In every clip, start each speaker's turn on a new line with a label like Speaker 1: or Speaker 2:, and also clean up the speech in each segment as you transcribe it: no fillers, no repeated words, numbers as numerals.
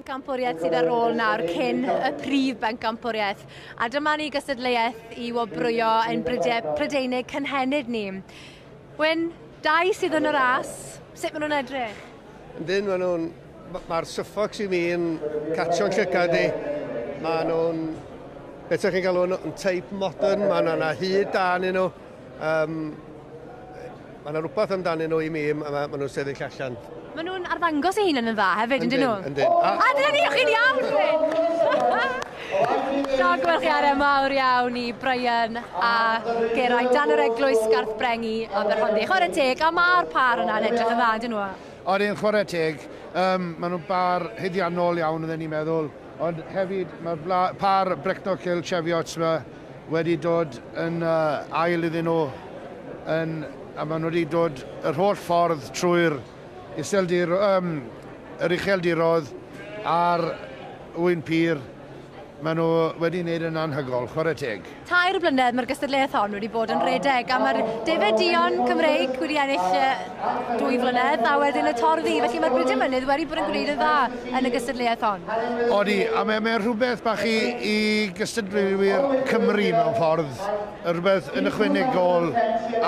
Speaker 1: bencampwriaeth sydd ar ôl nawr cyn y prif bencampwriaeth. A dyma ni gystadleuaeth i wobrwyo ein Prydeinig cynhenid ni. Wyn, dau sydd yn y ras, sut maen nhw'n edrych?
Speaker 2: Mae'r Suffolk i mi yn catio'n llygad i. Mae nhw'n, beth ydych chi'n galw yn teip modern, mae yna hyd dan nhw. Mae yna rhywbeth amdanyn nhw i mi, mae nhw'n sefyll allan.
Speaker 1: Maen nhw'n arddangos eu hunain yn dda hefyd, yndyn nhw?
Speaker 2: Yndyn.
Speaker 1: A dyna ni, chi'n iawn, Wyn! Diolch mawr iawn i Brian a Geraint dan yr eglwys Garth Brengi o Berhonddu. Chwarae teg, a mae'r par yna'n edrych yn dda, ydyn nhw?
Speaker 3: Oedden chwarae teg. Maen nhw'n bar hyddiannol iawn, oedden ni'n meddwl. Ond hefyd, mae'r par Brecno Kill Cheviots wedi dod yn ail iddyn nhw. A maen nhw wedi dod yr holl ffordd trwy'r yr ucheldirodd a'r wyn pyr. Maen nhw wedi wneud yn anhygol, chwarae teg.
Speaker 1: Tair blynedd mae'r gystadleuaeth hon wedi bod yn redeg, a mae'r Defedion Cymreig wedi ennill 2 flynedd, a wedyn y Torddi, felly mae'r Brydau Mynydd wedi bod yn gwneud yn dda yn y gystadleuaeth hon.
Speaker 3: Odi, a mae rhywbeth bach i gystadleuwyr Cymru mewn ffordd, rhywbeth yn ychwanegol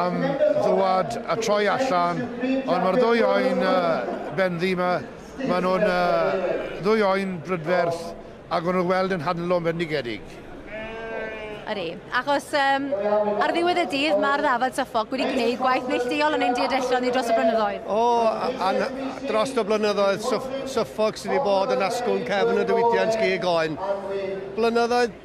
Speaker 3: am ddwad a troi allan, ond mae'r ddwy oen benddi yma, maen nhw'n ddwy oen brydferth, ac o'n nhw'n gweld yn hanlon bendigedig.
Speaker 1: Ydy, achos ar ddiwedd y dydd mae'r ddafod Suffolk wedi gwneud gwaith neilltuol yn ein diadellon i dros y blynyddoedd.
Speaker 2: Dros y blynyddoedd, Suffolk sydd wedi bod yn asgwrn cefn y diwydiant gig oen. Blynyddoedd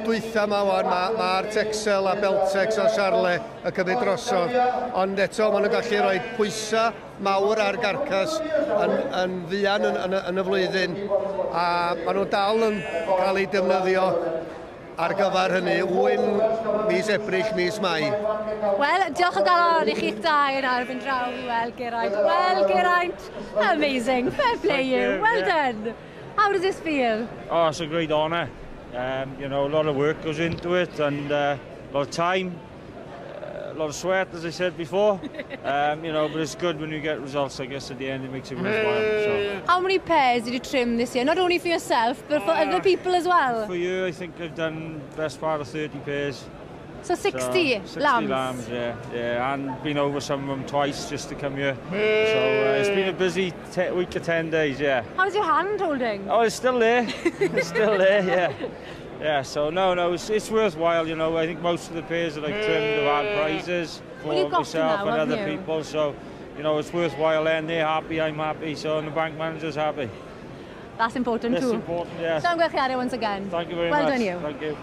Speaker 2: dwytha yma wan, mae'r Texel a Beltex o Charle y cymryd drosodd, ond eto maen nhw'n gallu rhoi pwysau mawr ar garcas yn fuan yn y flwyddyn, a maen nhw dal yn cael ei defnyddio ar gyfer hynny, wyn mis Ebrill, mis Mai.
Speaker 1: Wel, diolch o galon i chi'ch dau yn arbyn draw i weld Geraint. Well, Geraint, amazing, fair play you, well done. How does this feel?
Speaker 4: Oh, it's a great honour. You know, a lot of work goes into it and a lot of time, a lot of sweat, as I said before. You know, but it's good when you get results, I guess, at the end. It makes it worthwhile. So.
Speaker 1: How many pairs did you trim this year? Not only for yourself, but for other people as well?
Speaker 4: For you, I think I've done best part of 30 pairs.
Speaker 1: So 60 lambs?
Speaker 4: 60 lambs, yeah. And been over some of them twice just to come here. So it's been a busy week of 10 days, yeah.
Speaker 1: How's your hand holding?
Speaker 4: Oh, it's still there. It's still there, yeah. Yeah, so no, it's worthwhile, you know. I think most of the pairs that I've trimmed have had prizes for myself and other people. So, you know, it's worthwhile and they're happy, I'm happy, so and the bank manager's happy.
Speaker 1: That's important too.
Speaker 4: That's important, yeah.
Speaker 1: So I'm going to once again.
Speaker 4: Thank you very much.
Speaker 1: Well done you.
Speaker 4: Thank you.